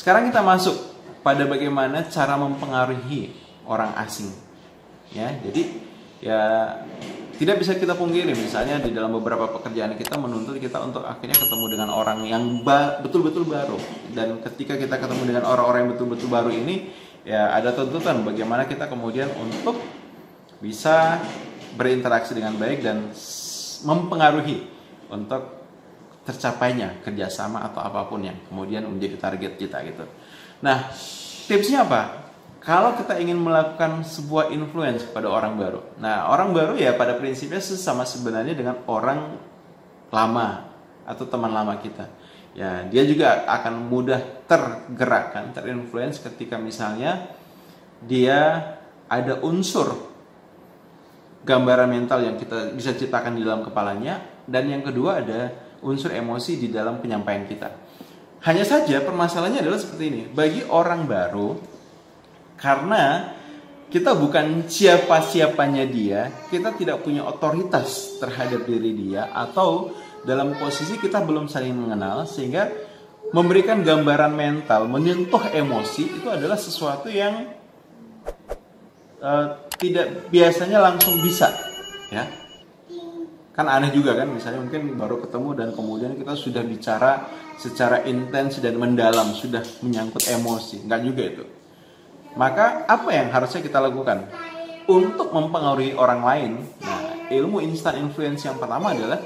Sekarang kita masuk pada bagaimana cara mempengaruhi orang asing. Ya, jadi ya tidak bisa kita pungkiri, misalnya di dalam beberapa pekerjaan kita menuntut kita untuk akhirnya ketemu dengan orang yang betul-betul baru. Dan ketika kita ketemu dengan orang-orang yang betul-betul baru ini, ya ada tuntutan bagaimana kita kemudian untuk bisa berinteraksi dengan baik dan mempengaruhi untuk tercapainya kerjasama atau apapun yang kemudian menjadi target kita gitu. Nah, tipsnya apa? Kalau kita ingin melakukan sebuah influence pada orang baru. Nah, orang baru ya pada prinsipnya sama sebenarnya dengan orang lama atau teman lama kita. Ya, dia juga akan mudah tergerakkan, terinfluence ketika misalnya dia ada unsur gambaran mental yang kita bisa ciptakan di dalam kepalanya, dan yang kedua ada unsur emosi di dalam penyampaian kita. Hanya saja permasalahannya adalah seperti ini. Bagi orang baru, karena kita bukan siapa-siapanya dia, kita tidak punya otoritas terhadap diri dia, atau dalam posisi kita belum saling mengenal, sehingga memberikan gambaran mental, menyentuh emosi itu adalah sesuatu yang tidak biasanya langsung bisa, ya. Kan aneh juga kan, misalnya mungkin baru ketemu dan kemudian kita sudah bicara secara intens dan mendalam, sudah menyangkut emosi, enggak juga itu. Maka apa yang harusnya kita lakukan untuk mempengaruhi orang lain? Nah, ilmu instant influence yang pertama adalah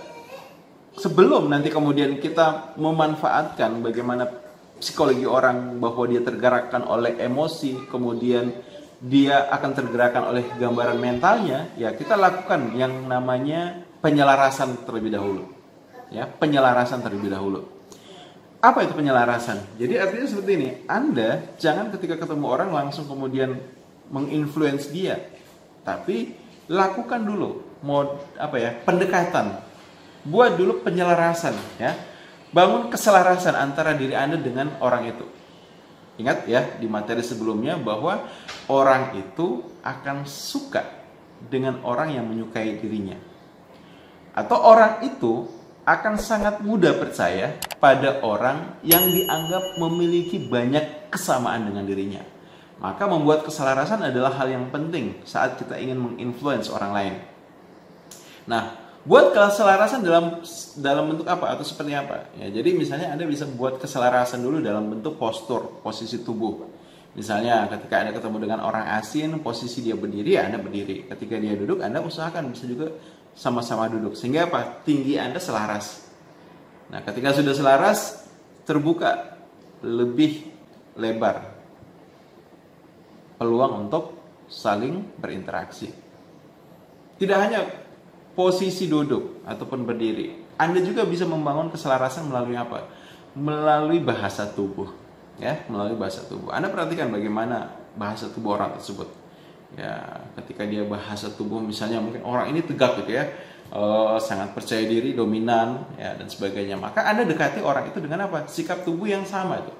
sebelum nanti kemudian kita memanfaatkan bagaimana psikologi orang bahwa dia tergerakkan oleh emosi, kemudian dia akan tergerakkan oleh gambaran mentalnya, ya kita lakukan yang namanya penyelarasan terlebih dahulu. Ya, penyelarasan terlebih dahulu. Apa itu penyelarasan? Jadi artinya seperti ini, Anda jangan ketika ketemu orang langsung kemudian menginfluence dia, tapi lakukan dulu pendekatan. Buat dulu penyelarasan, ya. Bangun keselarasan antara diri Anda dengan orang itu. Ingat ya di materi sebelumnya bahwa orang itu akan suka dengan orang yang menyukai dirinya. Atau orang itu akan sangat mudah percaya pada orang yang dianggap memiliki banyak kesamaan dengan dirinya. Maka membuat keselarasan adalah hal yang penting saat kita ingin menginfluence orang lain. Nah, buat keselarasan dalam bentuk apa atau seperti apa? Ya, jadi misalnya Anda bisa buat keselarasan dulu dalam bentuk postur, posisi tubuh. Misalnya ketika Anda ketemu dengan orang asing, posisi dia berdiri, ya Anda berdiri. Ketika dia duduk, Anda usahakan bisa juga sama-sama duduk. Sehingga apa? Tinggi Anda selaras. Nah, ketika sudah selaras, terbuka lebih lebar peluang untuk saling berinteraksi. Tidak hanya posisi duduk ataupun berdiri, Anda juga bisa membangun keselarasan melalui apa? Melalui bahasa tubuh, ya, melalui bahasa tubuh. Anda perhatikan bagaimana bahasa tubuh orang tersebut. Ya, ketika dia bahasa tubuh, misalnya mungkin orang ini tegak gitu ya, sangat percaya diri, dominan, ya dan sebagainya. Maka Anda dekati orang itu dengan apa? Sikap tubuh yang sama itu.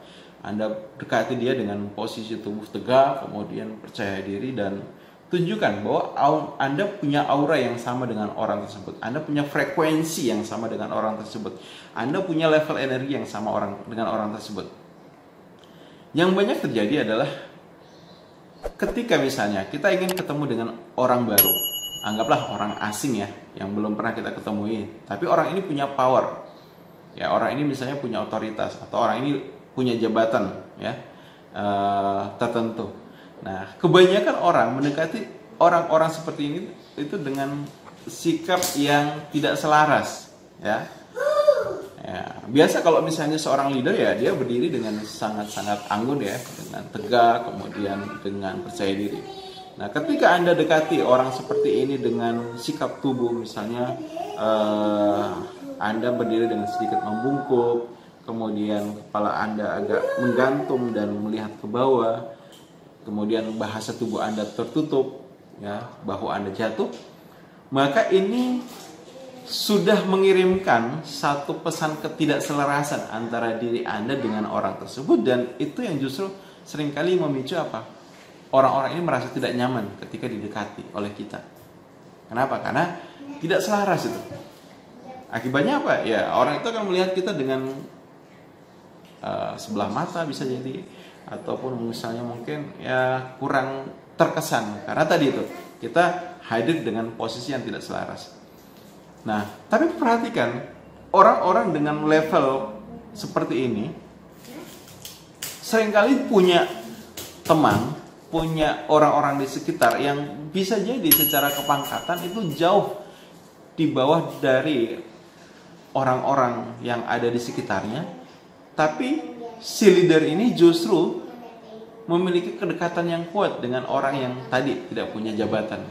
Anda dekati dia dengan posisi tubuh tegak, kemudian percaya diri, dan tunjukkan bahwa Anda punya aura yang sama dengan orang tersebut. Anda punya frekuensi yang sama dengan orang tersebut. Anda punya level energi yang sama dengan orang tersebut. Yang banyak terjadi adalah ketika misalnya kita ingin ketemu dengan orang baru, anggaplah orang asing ya, yang belum pernah kita ketemui, tapi orang ini punya power, ya orang ini misalnya punya otoritas, atau orang ini punya jabatan ya tertentu. Nah, kebanyakan orang mendekati orang-orang seperti ini itu dengan sikap yang tidak selaras, ya. Ya, biasa kalau misalnya seorang leader ya dia berdiri dengan sangat-sangat anggun ya, dengan tegak, kemudian dengan percaya diri. Nah, ketika Anda dekati orang seperti ini dengan sikap tubuh, misalnya Anda berdiri dengan sedikit membungkuk, kemudian kepala Anda agak menggantung dan melihat ke bawah, kemudian bahasa tubuh Anda tertutup, ya, bahu Anda jatuh, maka ini sudah mengirimkan satu pesan ketidakselarasan antara diri Anda dengan orang tersebut, dan itu yang justru seringkali memicu apa? Orang-orang ini merasa tidak nyaman ketika didekati oleh kita. Kenapa? Karena tidak selaras itu. Akibatnya apa? Ya, orang itu akan melihat kita dengan sebelah mata bisa jadi, ataupun misalnya mungkin ya kurang terkesan karena tadi itu kita hadir dengan posisi yang tidak selaras. Nah, tapi perhatikan orang-orang dengan level seperti ini seringkali punya teman, punya orang-orang di sekitar yang bisa jadi secara kepangkatan itu jauh di bawah dari orang-orang yang ada di sekitarnya, tapi si leader ini justru memiliki kedekatan yang kuat dengan orang yang tadi tidak punya jabatan.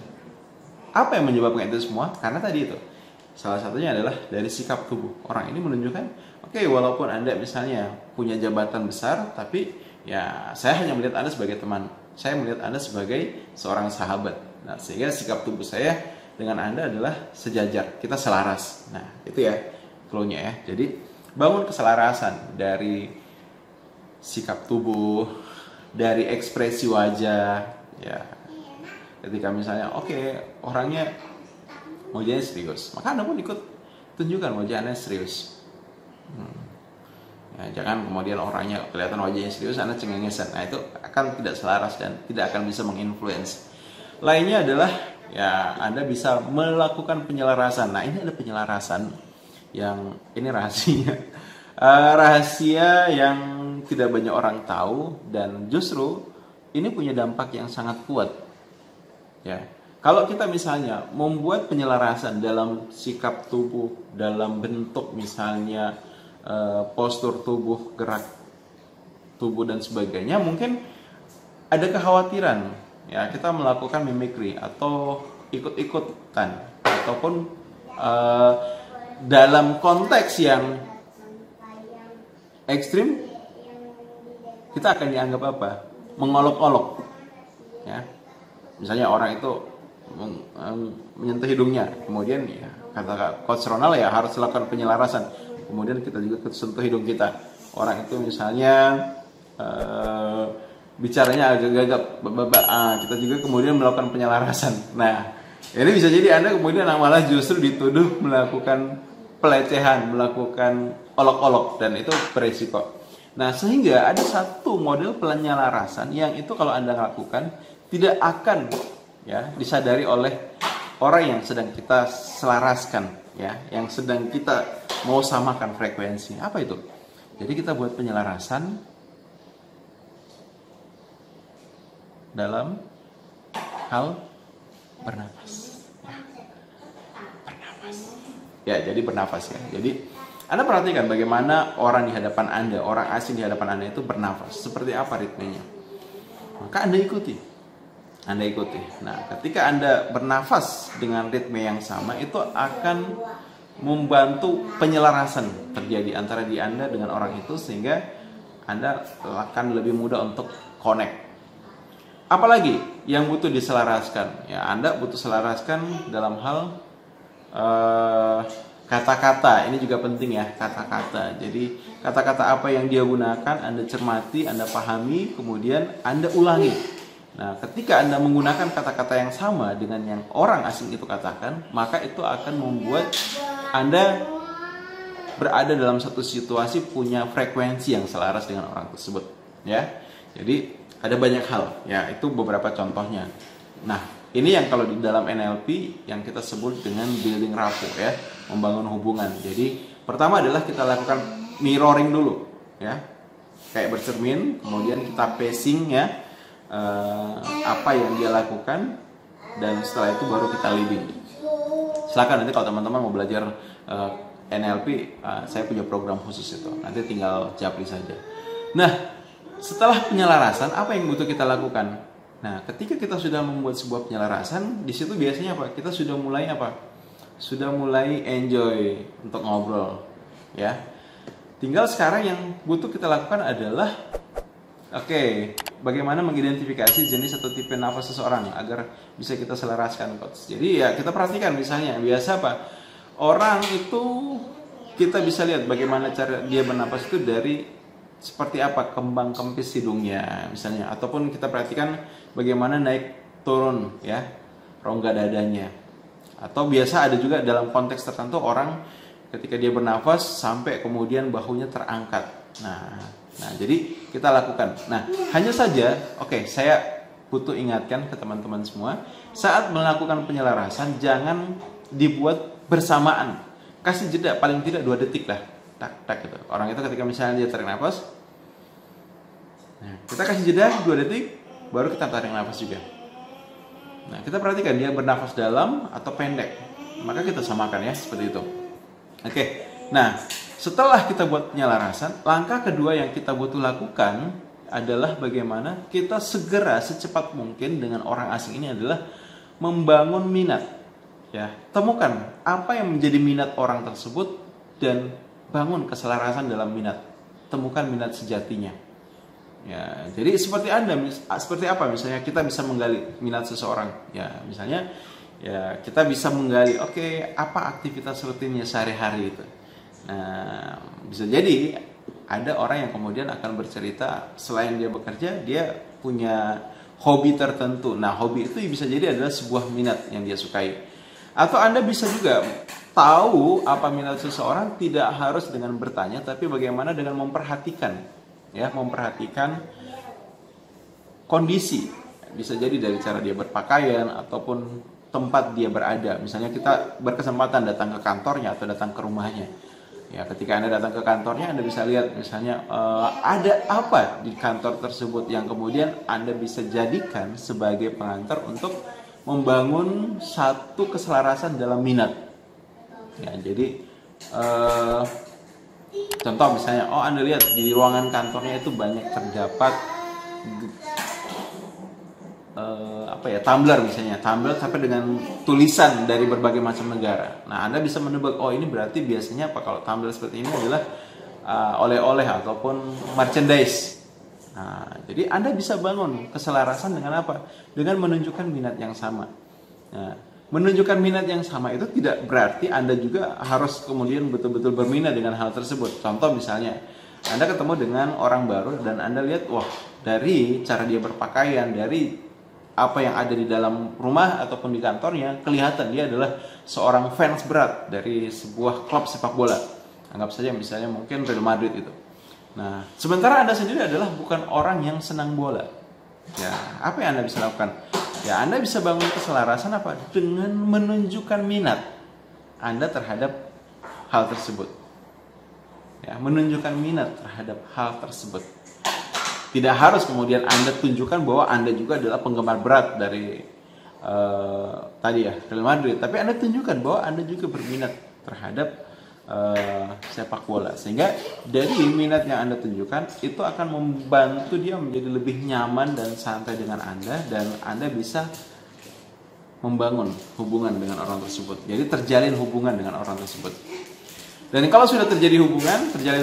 Apa yang menyebabkan itu semua? Karena tadi itu, salah satunya adalah dari sikap tubuh. Orang ini menunjukkan, oke, walaupun Anda misalnya punya jabatan besar, tapi ya saya hanya melihat Anda sebagai teman. Saya melihat Anda sebagai seorang sahabat. Nah, sehingga sikap tubuh saya dengan Anda adalah sejajar. Kita selaras. Nah, itu ya clue-nya ya. Jadi, bangun keselarasan dari sikap tubuh, dari ekspresi wajah, ya. Ketika misalnya, oke, orangnya wajahnya serius, maka Anda pun ikut tunjukkan wajah Anda serius. Ya, jangan kemudian orangnya kelihatan wajahnya serius, Anda cengengesan. Nah, itu akan tidak selaras dan tidak akan bisa menginfluence. Lainnya adalah ya Anda bisa melakukan penyelarasan. Nah, ini ada penyelarasan yang ini rahasia. Rahasia yang tidak banyak orang tahu dan justru ini punya dampak yang sangat kuat. Ya. Kalau kita misalnya membuat penyelarasan dalam sikap tubuh, dalam bentuk misalnya postur tubuh, gerak tubuh dan sebagainya, mungkin ada kekhawatiran ya kita melakukan mimikri atau ikut-ikutan ataupun dalam konteks yang ekstrim kita akan dianggap apa? Mengolok-olok ya. Misalnya orang itu menyentuh hidungnya, kemudian ya kata Coach Ronald ya harus lakukan penyelarasan. Kemudian kita juga sentuh hidung kita. Orang itu misalnya bicaranya agak gagap, kita juga kemudian melakukan penyelarasan. Nah, ini bisa jadi Anda kemudian malah justru dituduh melakukan pelecehan, melakukan olok-olok, dan itu beresiko. Nah, sehingga ada satu model penyelarasan yang itu kalau Anda lakukan tidak akan ya disadari oleh orang yang sedang kita selaraskan, ya, yang sedang kita mau samakan frekuensi. Apa itu? Jadi kita buat penyelarasan dalam hal bernapas. Bernapas. Ya, jadi bernapas ya. Jadi Anda perhatikan bagaimana orang di hadapan Anda, orang asing di hadapan Anda itu bernafas. Seperti apa ritmenya. Maka Anda ikuti. Anda ikuti. Nah, ketika Anda bernafas dengan ritme yang sama, itu akan membantu penyelarasan terjadi antara di Anda dengan orang itu, sehingga Anda akan lebih mudah untuk connect. Apalagi yang butuh diselaraskan? Ya, Anda butuh selaraskan dalam hal kata-kata. Ini juga penting ya, kata-kata. Jadi kata-kata apa yang dia gunakan, Anda cermati, Anda pahami, kemudian Anda ulangi. Nah, ketika Anda menggunakan kata-kata yang sama dengan yang orang asing itu katakan, maka itu akan membuat Anda berada dalam satu situasi punya frekuensi yang selaras dengan orang tersebut, ya. Jadi ada banyak hal, ya, itu beberapa contohnya. Nah, ini yang kalau di dalam NLP yang kita sebut dengan building rapport, ya, membangun hubungan. Jadi pertama adalah kita lakukan mirroring dulu, ya, kayak bercermin, kemudian kita pacing, ya, apa yang dia lakukan, dan setelah itu baru kita leading. Silakan nanti kalau teman-teman mau belajar NLP, saya punya program khusus itu. Nanti tinggal japri saja. Nah, setelah penyelarasan, apa yang butuh kita lakukan? Nah, ketika kita sudah membuat sebuah penyelarasan, di situ biasanya apa? Kita sudah mulai apa? Sudah mulai enjoy untuk ngobrol, ya. Tinggal sekarang yang butuh kita lakukan adalah bagaimana mengidentifikasi jenis atau tipe nafas seseorang agar bisa kita selaraskan, coach. Jadi ya kita perhatikan misalnya, biasa apa? Orang itu kita bisa lihat bagaimana cara dia bernapas itu dari seperti apa kembang kempis hidungnya misalnya, ataupun kita perhatikan bagaimana naik turun, ya, rongga dadanya. Atau biasa ada juga dalam konteks tertentu orang ketika dia bernafas sampai kemudian bahunya terangkat. Nah, Nah, jadi kita lakukan. Nah, hanya saja, oke, saya butuh ingatkan ke teman-teman semua, saat melakukan penyelarasan jangan dibuat bersamaan. Kasih jeda paling tidak 2 detik lah. Tak tak gitu. Orang itu ketika misalnya dia tarik nafas, nah, kita kasih jeda 2 detik, baru kita tarik nafas juga. Nah, kita perhatikan dia bernafas dalam atau pendek. Maka kita samakan ya, seperti itu. Oke. Nah, setelah kita buat penyelarasan, langkah kedua yang kita butuh lakukan adalah bagaimana kita segera secepat mungkin dengan orang asing ini adalah membangun minat. Ya, temukan apa yang menjadi minat orang tersebut dan bangun keselarasan dalam minat. Temukan minat sejatinya. Ya, jadi seperti seperti apa misalnya kita bisa menggali minat seseorang. Ya, misalnya ya kita bisa menggali, oke, apa aktivitas rutinnya sehari-hari itu. Nah, bisa jadi ada orang yang kemudian akan bercerita selain dia bekerja, dia punya hobi tertentu. Nah, hobi itu bisa jadi adalah sebuah minat yang dia sukai. Atau Anda bisa juga tahu apa minat seseorang tidak harus dengan bertanya, tapi bagaimana dengan memperhatikan, ya, memperhatikan kondisi. Bisa jadi dari cara dia berpakaian ataupun tempat dia berada. Misalnya kita berkesempatan datang ke kantornya atau datang ke rumahnya. Ya, ketika Anda datang ke kantornya, Anda bisa lihat misalnya ada apa di kantor tersebut yang kemudian Anda bisa jadikan sebagai pengantar untuk membangun satu keselarasan dalam minat. Ya, jadi contoh misalnya, Anda lihat di ruangan kantornya itu banyak terdapat tumbler misalnya, tumbler tapi dengan tulisan dari berbagai macam negara. Nah, Anda bisa menebak, ini berarti biasanya apa kalau tumbler seperti ini adalah oleh-oleh ataupun merchandise. Nah, jadi Anda bisa bangun keselarasan dengan apa? Dengan menunjukkan minat yang sama. Nah, menunjukkan minat yang sama itu tidak berarti Anda juga harus kemudian betul-betul berminat dengan hal tersebut. Contoh misalnya, Anda ketemu dengan orang baru dan Anda lihat, dari cara dia berpakaian, dari apa yang ada di dalam rumah ataupun di kantornya, kelihatan dia adalah seorang fans berat dari sebuah klub sepak bola. Anggap saja misalnya mungkin Real Madrid itu. Nah, sementara Anda sendiri adalah bukan orang yang senang bola. Ya, apa yang Anda bisa lakukan? Ya, Anda bisa bangun keselarasan apa? Dengan menunjukkan minat Anda terhadap hal tersebut. Ya, menunjukkan minat terhadap hal tersebut. Tidak harus kemudian Anda tunjukkan bahwa Anda juga adalah penggemar berat dari Real Madrid, tapi Anda tunjukkan bahwa Anda juga berminat terhadap sepak bola, sehingga dari minat yang Anda tunjukkan itu akan membantu dia menjadi lebih nyaman dan santai dengan Anda, dan Anda bisa membangun hubungan dengan orang tersebut. Jadi terjalin hubungan dengan orang tersebut. Dan kalau sudah terjalin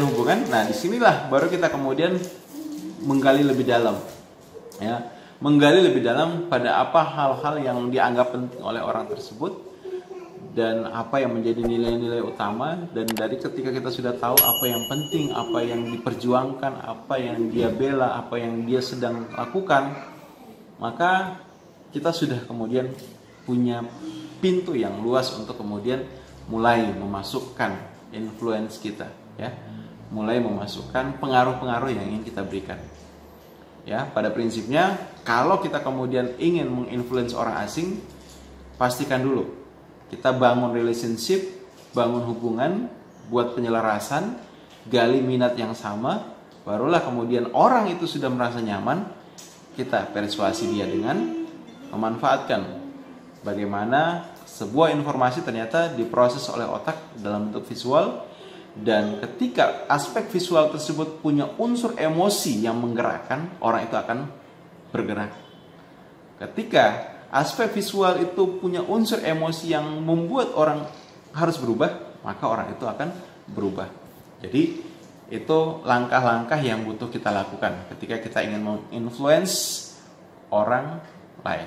hubungan, nah disinilah baru kita kemudian menggali lebih dalam, ya, menggali lebih dalam pada apa hal-hal yang dianggap penting oleh orang tersebut dan apa yang menjadi nilai-nilai utama. Dan dari ketika kita sudah tahu apa yang penting, apa yang diperjuangkan, apa yang dia bela, apa yang dia sedang lakukan, maka kita sudah kemudian punya pintu yang luas untuk kemudian mulai memasukkan influence kita, ya, mulai memasukkan pengaruh-pengaruh yang ingin kita berikan. Ya, pada prinsipnya kalau kita kemudian ingin menginfluence orang asing, pastikan dulu kita bangun relationship, bangun hubungan, buat penyelarasan, gali minat yang sama, barulah kemudian orang itu sudah merasa nyaman, kita persuasi dia dengan memanfaatkan bagaimana sebuah informasi ternyata diproses oleh otak dalam bentuk visual. Dan ketika aspek visual tersebut punya unsur emosi yang menggerakkan, orang itu akan bergerak. Ketika aspek visual itu punya unsur emosi yang membuat orang harus berubah, maka orang itu akan berubah. Jadi itu langkah-langkah yang butuh kita lakukan ketika kita ingin menginfluence orang lain.